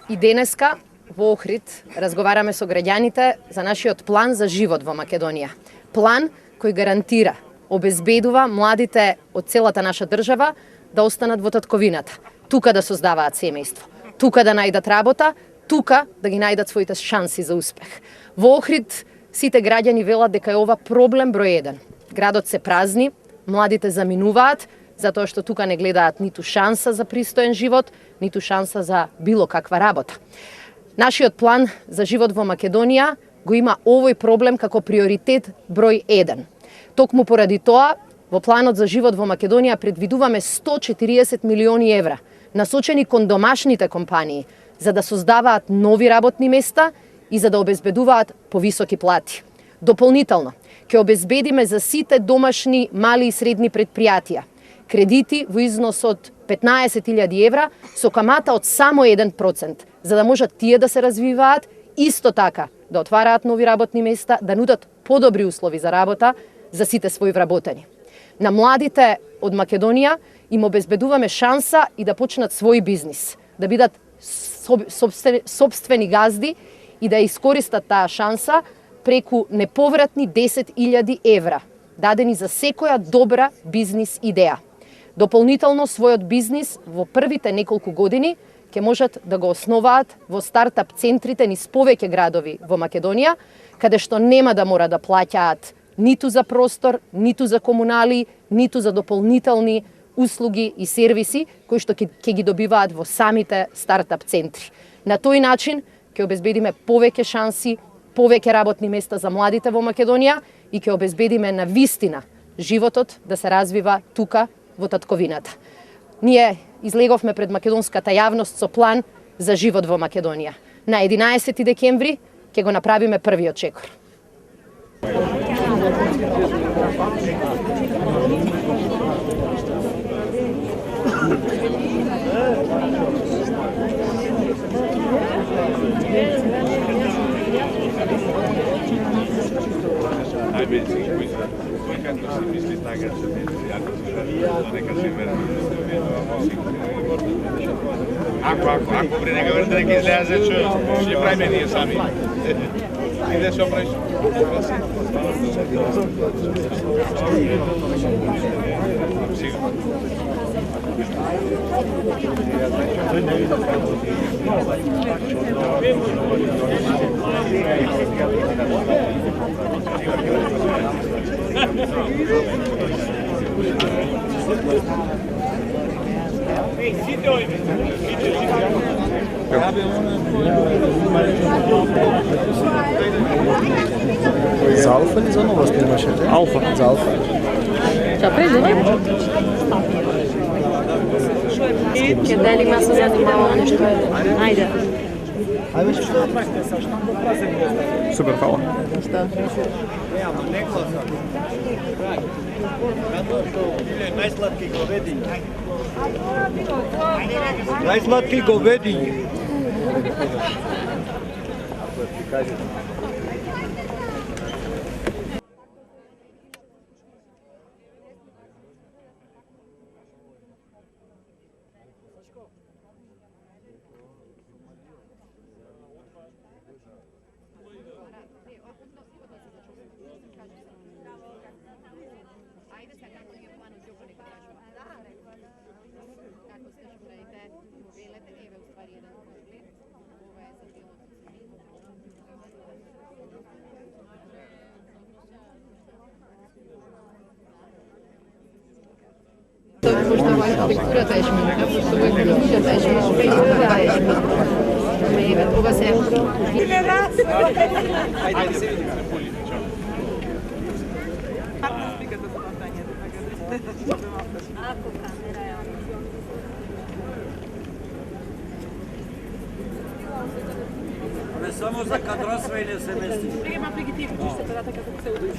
И денеска во Охрид разговараме со граѓаните за нашиот план за живот во Македонија. План кој гарантира, обезбедува младите од целата наша држава да останат во татковината, тука да создаваат семејство, тука да најдат работа, тука да ги најдат своите шанси за успех. Во Охрид сите граѓани велат дека е ова проблем број 1. Градот се празни, младите заминуваат, затоа што тука не гледаат ниту шанса за пристоен живот, ниту шанса за било каква работа. Нашиот план за живот во Македонија го има овој проблем како приоритет број 1. Токму поради тоа, во планот за живот во Македонија предвидуваме 140 милиони евра, насочени кон домашните компании, за да создаваат нови работни места и за да обезбедуваат повисоки плати. Дополнително, ќе обезбедиме за сите домашни мали и средни предпријатија кредити во износ од 15.000 евра со камата од само 1%, за да можат тие да се развиваат, исто така да отвараат нови работни места, да нудат подобри услови за работа за сите своји вработени. На младите од Македонија им обезбедуваме шанса и да почнат свој бизнис, да бидат сопствени газди и да искористат таа шанса преку неповратни 10.000 евра, дадени за секоја добра бизнис идеја. Дополнително, својот бизнис во првите неколку години ќе можат да го основаат во стартап центрите низ повеќе градови во Македонија, каде што нема да мора да плаќаат ниту за простор, ниту за комунали, ниту за дополнителни услуги и сервиси кои што ќе ги добиваат во самите стартап центри. На тој начин ќе обезбедиме повеќе шанси, повеќе работни места за младите во Македонија и ќе обезбедиме на вистина животот да се развива тука во татковината. Ние излеговме пред македонската јавност со план за живот во Македонија. На 11 декември ќе го направиме првиот чекор. Ако при нека врде дека излезе, ќе правиме ние сами. Иде што правиш? За Алфа или за Нова снимаше? Алфа. За Алфа. Ќе преđe? Ќе делиме се занимаваме нешто едно. Ајде. Ајде што? Супер, фала. Што? Најсладки говеди. Најсладки говеди. Arquitectura técnica, filosofia técnica, arquitetura técnica. Ова се Само за кадросвање се мести.